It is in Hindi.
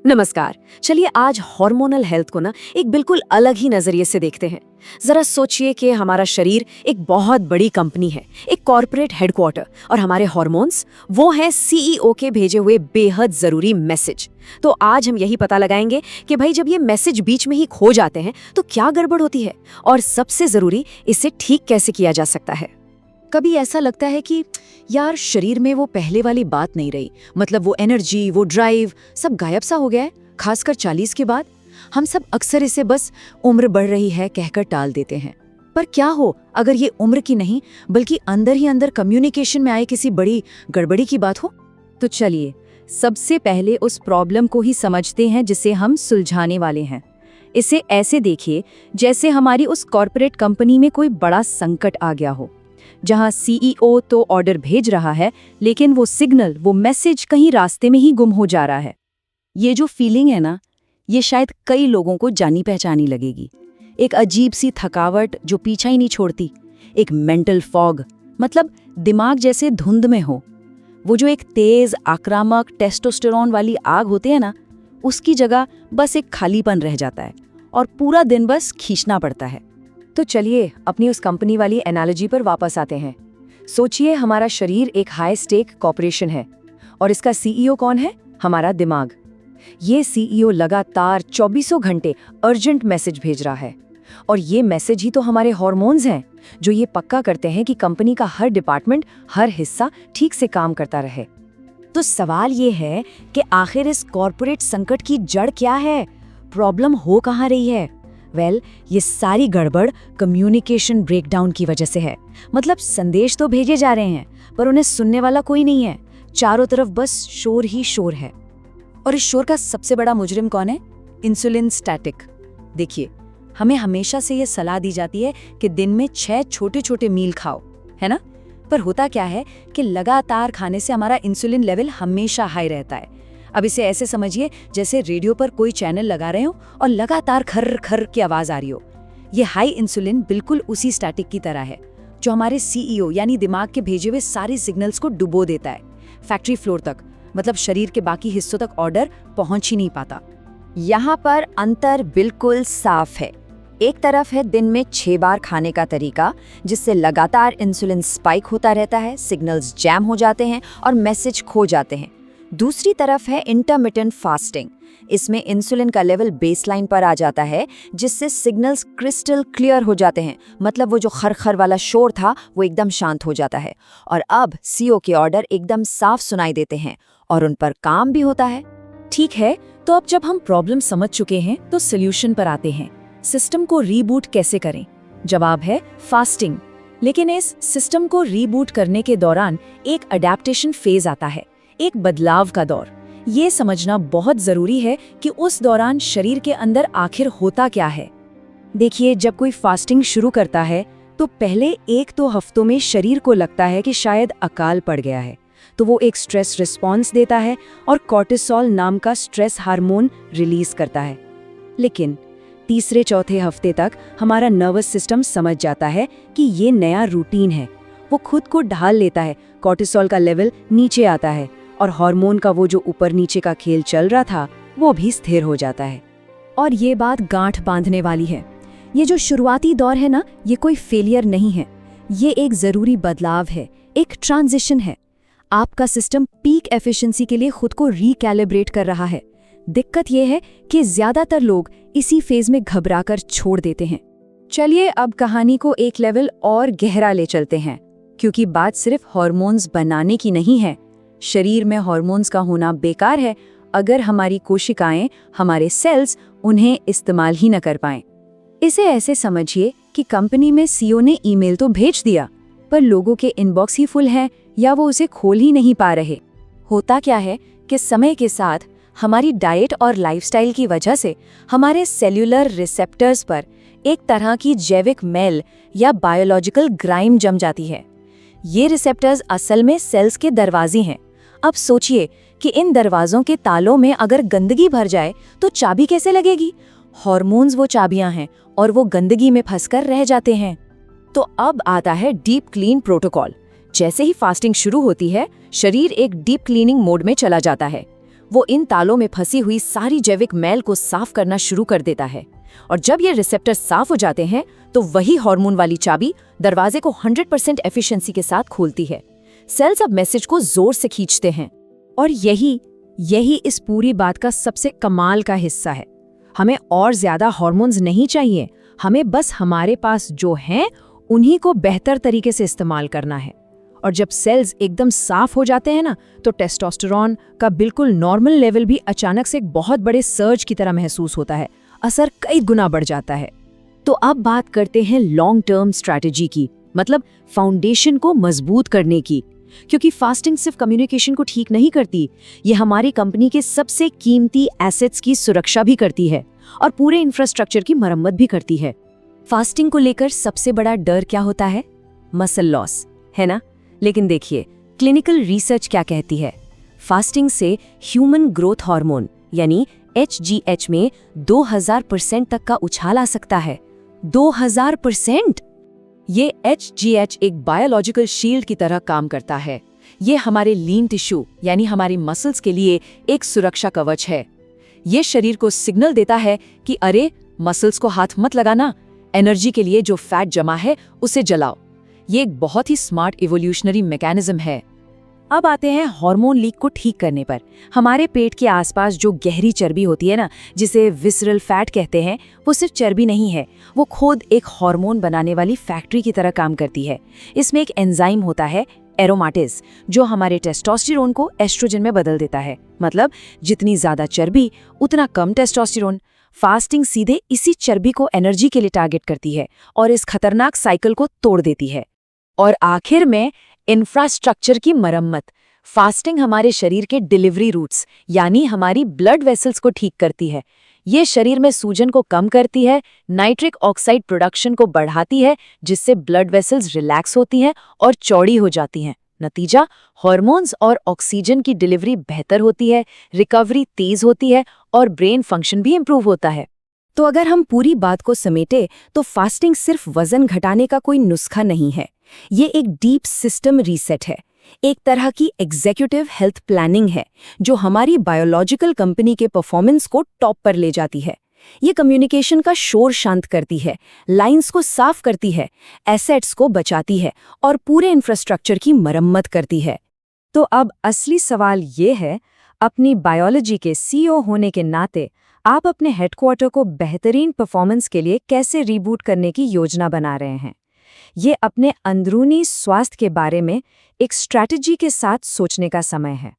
नमस्कार। चलिए आज हार्मोनल हेल्थ को ना एक बिल्कुल अलग ही नजरिए से देखते हैं। जरा सोचिए कि हमारा शरीर एक बहुत बड़ी कंपनी है, एक कॉर्पोरेट हेडक्वार्टर, और हमारे हार्मोन्स वो हैं सीईओ के भेजे हुए बेहद जरूरी मैसेज। तो आज हम यही पता लगाएंगे कि भाई जब ये मैसेज बीच में ही खो जाते हैं तो क्या गड़बड़ होती है, और सबसे जरूरी इसे ठीक कैसे किया जा सकता है। कभी ऐसा लगता है कि यार शरीर में वो पहले वाली बात नहीं रही, मतलब वो एनर्जी, वो ड्राइव सब गायब सा हो गया है, खासकर 40 के बाद। हम सब अक्सर इसे बस उम्र बढ़ रही है कहकर टाल देते हैं। पर क्या हो अगर ये उम्र की नहीं बल्कि अंदर ही अंदर कम्युनिकेशन में आए किसी बड़ी गड़बड़ी की बात हो। तो चलिए सबसे पहले उस प्रॉब्लम को ही समझते हैं जिसे हम सुलझाने वाले हैं। इसे ऐसे देखिए जैसे हमारी उस कॉर्पोरेट कंपनी में कोई बड़ा संकट आ गया हो, जहां सीईओ तो ऑर्डर भेज रहा है लेकिन वो सिग्नल, वो मैसेज कहीं रास्ते में ही गुम हो जा रहा है। ये जो फीलिंग है ना, ये शायद कई लोगों को जानी पहचानी लगेगी। एक अजीब सी थकावट जो पीछा ही नहीं छोड़ती, एक मेंटल फॉग, मतलब दिमाग जैसे धुंध में हो। वो जो एक तेज आक्रामक टेस्टोस्टेरोन वाली आग होती है ना, उसकी जगह बस एक खालीपन रह जाता है और पूरा दिन बस खींचना पड़ता है। तो चलिए अपनी उस कंपनी वाली एनालॉजी पर वापस आते हैं। सोचिए हमारा शरीर एक हाई स्टेक कॉर्पोरेशन है और इसका सीईओ कौन है? हमारा दिमाग। ये सीईओ लगातार 24 घंटे अर्जेंट मैसेज भेज रहा है, और ये मैसेज ही तो हमारे हार्मोन्स हैं जो ये पक्का करते हैं कि कंपनी का हर डिपार्टमेंट, हर हिस्सा ठीक से काम करता रहे। तो सवाल ये है कि आखिर इस कॉर्पोरेट संकट की जड़ क्या है? प्रॉब्लम हो कहाँ रही है? ये सारी गड़बड़ कम्युनिकेशन ब्रेकडाउन की वजह से है। मतलब संदेश तो भेजे जा रहे हैं पर उन्हें सुनने वाला कोई नहीं है। चारों तरफ बस शोर ही शोर है। और इस शोर का सबसे बड़ा मुजरिम कौन है? Insulin static. देखिए, हमें हमेशा से ये सलाह दी जाती है कि दिन में 6 छोटे छोटे मील खाओ, है ना? पर होता क्या है कि लगातार खाने से हमारा इंसुलिन लेवल हमेशा हाई रहता है। अब इसे ऐसे समझिए जैसे रेडियो पर कोई चैनल लगा रहे हो और लगातार खर्र खर्र की आवाज आ रही हो। ये हाई इंसुलिन बिल्कुल उसी स्टैटिक की तरह है जो हमारे सीईओ यानी दिमाग के भेजे हुए सारे सिग्नल्स को डुबो देता है फैक्ट्री फ्लोर तक, मतलब शरीर के बाकी हिस्सों तक ऑर्डर पहुंच ही नहीं पाता। यहाँ पर अंतर बिल्कुल साफ है। एक तरफ है दिन में 6 बार खाने का तरीका, जिससे लगातार इंसुलिन स्पाइक होता रहता है, सिग्नल्स जैम हो जाते हैं और मैसेज खो जाते हैं। दूसरी तरफ है इंटरमिटेंट फास्टिंग। इसमें इंसुलिन का लेवल बेसलाइन पर आ जाता है, जिससे सिग्नल्स क्रिस्टल क्लियर हो जाते हैं, मतलब वो जो खरखर वाला शोर था वो एकदम शांत हो जाता है और अब सीईओ के ऑर्डर एकदम साफ सुनाई देते हैं और उन पर काम भी होता है। ठीक है, तो अब जब हम प्रॉब्लम समझ चुके हैं तो सोल्यूशन पर आते हैं। सिस्टम को रीबूट कैसे करें? जवाब है फास्टिंग। लेकिन इस सिस्टम को रीबूट करने के दौरान एक अडेप्टेशन फेज आता है, एक बदलाव का दौर। ये समझना बहुत जरूरी है कि उस दौरान शरीर के अंदर आखिर होता क्या है। देखिए, जब कोई फास्टिंग शुरू करता है तो पहले 1-2 हफ्तों में शरीर को लगता है कि शायद अकाल पड़ गया है, तो वो एक स्ट्रेस रिस्पॉन्स देता है और कॉर्टिसोल नाम का स्ट्रेस हार्मोन रिलीज करता है। लेकिन तीसरे-चौथे हफ्ते तक हमारा नर्वस सिस्टम समझ जाता है कि ये नया रूटीन है। वो खुद को ढाल लेता है, कॉर्टिसोल का लेवल नीचे आता है और हार्मोन का वो जो ऊपर नीचे का खेल चल रहा था वो भी स्थिर हो जाता है। और ये बात गांठ बांधने वाली है। ये जो शुरुआती दौर है ना, ये कोई फेलियर नहीं है, ये एक जरूरी बदलाव है, एक ट्रांजिशन है। आपका सिस्टम पीक एफिशिएंसी के लिए खुद को रिकैलिब्रेट कर रहा है। दिक्कत ये है कि ज्यादातर लोग इसी फेज में घबराकर छोड़ देते हैं। चलिए अब कहानी को एक लेवल और गहरा ले चलते हैं, क्योंकि बात सिर्फ हार्मोन्स बनाने की नहीं है। शरीर में हार्मोन्स का होना बेकार है अगर हमारी कोशिकाएं, हमारे सेल्स उन्हें इस्तेमाल ही न कर पाएं। इसे ऐसे समझिए कि कंपनी में सीईओ ने ईमेल तो भेज दिया, पर लोगों के इनबॉक्स ही फुल है या वो उसे खोल ही नहीं पा रहे। होता क्या है कि समय के साथ हमारी डाइट और लाइफस्टाइल की वजह से हमारे सेल्यूलर रिसेप्टर्स पर एक तरह की जैविक मैल या बायोलॉजिकल ग्राइम जम जाती है। ये रिसेप्टर्स असल में सेल्स के दरवाजे हैं। अब सोचिए कि इन दरवाजों के तालों में अगर गंदगी भर जाए तो चाबी कैसे लगेगी? हार्मोन्स वो चाबियां हैं और वो गंदगी में फंसकर रह जाते हैं। तो अब आता है डीप क्लीन प्रोटोकॉल। जैसे ही फास्टिंग शुरू होती है, शरीर एक डीप क्लीनिंग मोड में चला जाता है। वो इन तालों में फंसी हुई सारी जैविक मैल को साफ करना शुरू कर देता है। और जब ये रिसेप्टर साफ हो जाते हैं तो वही हार्मोन वाली चाबी दरवाजे को 100% एफिशिएंसी के साथ खोलती है। सेल्स अब मैसेज को जोर से खींचते हैं। और यही इस पूरी बात का सबसे कमाल का हिस्सा है। हमें और ज्यादा हार्मोन्स नहीं चाहिए, हमें बस हमारे पास जो हैं उन्हीं को बेहतर तरीके से इस्तेमाल करना है। और जब सेल्स एकदम साफ हो जाते हैं ना, तो टेस्टोस्टेरोन का बिल्कुल नॉर्मल लेवल भी अचानक से एक बहुत बड़े सर्ज की तरह महसूस होता है। असर कई गुना बढ़ जाता है। तो अब बात करते हैं लॉन्ग टर्म स्ट्रैटेजी की, मतलब फाउंडेशन को मजबूत करने की। क्योंकि फास्टिंग सिर्फ कम्युनिकेशन को ठीक नहीं करती, ये हमारी कंपनी के सबसे कीमती एसेट्स की सुरक्षा भी करती है और पूरे इंफ्रास्ट्रक्चर की मरम्मत भी करती है। फास्टिंग को लेकर सबसे बड़ा डर क्या होता है? मसल लॉस, है ना? लेकिन देखिए, क्लिनिकल रिसर्च क्या कहती है। फास्टिंग से ह्यूमन ग्रोथ हार्मोन यानी HGH में 2000% तक का उछाल आ सकता है। 2000%! ये HGH एक बायोलॉजिकल शील्ड की तरह काम करता है। ये हमारे लीन टिश्यू यानी हमारी मसल्स के लिए एक सुरक्षा कवच है। ये शरीर को सिग्नल देता है कि अरे, मसल्स को हाथ मत लगाना, एनर्जी के लिए जो फैट जमा है उसे जलाओ। ये एक बहुत ही स्मार्ट इवोल्यूशनरी मैकेनिज्म है। अब आते हैं हार्मोन लीक को ठीक करने पर। हमारे पेट के आसपास जो गहरी चर्बी होती है ना, जिसे विसरल फैट कहते हैं, वो सिर्फ चर्बी नहीं है, वो खुद एक हार्मोन बनाने वाली फैक्ट्री की तरह काम करती है। इसमें एक एंजाइम होता है एरोमाटेज, जो हमारे टेस्टोस्टेरोन को एस्ट्रोजन में बदल देता है। मतलब जितनी ज्यादा चर्बी उतना कम टेस्टोस्टेरोन। फास्टिंग सीधे इसी चर्बी को एनर्जी के लिए टारगेट करती है और इस खतरनाक साइकिल को तोड़ देती है। और आखिर में इंफ्रास्ट्रक्चर की मरम्मत। फास्टिंग हमारे शरीर के डिलीवरी रूट्स यानी हमारी ब्लड वेसल्स को ठीक करती है। ये शरीर में सूजन को कम करती है, नाइट्रिक ऑक्साइड प्रोडक्शन को बढ़ाती है, जिससे ब्लड वेसल्स रिलैक्स होती हैं और चौड़ी हो जाती हैं। नतीजा, हार्मोन्स और ऑक्सीजन की डिलीवरी बेहतर होती है, रिकवरी तेज होती है और ब्रेन फंक्शन भी इंप्रूव होता है। तो अगर हम पूरी बात को समेटे तो फास्टिंग सिर्फ वजन घटाने का कोई नुस्खा नहीं है, ये एक डीप सिस्टम रीसेट है, एक तरह की एग्जीक्यूटिव हेल्थ प्लानिंग है जो हमारी बायोलॉजिकल कंपनी के परफॉर्मेंस को टॉप पर ले जाती है। ये कम्युनिकेशन का शोर शांत करती है, लाइंस को साफ करती है, एसेट्स को बचाती है और पूरे इंफ्रास्ट्रक्चर की मरम्मत करती है। तो अब असली सवाल ये है, अपनी बायोलॉजी के CEO होने के नाते आप अपने हेडक्वार्टर को बेहतरीन परफॉर्मेंस के लिए कैसे रीबूट करने की योजना बना रहे हैं? ये अपने अंदरूनी स्वास्थ्य के बारे में एक स्ट्रैटेजी के साथ सोचने का समय है।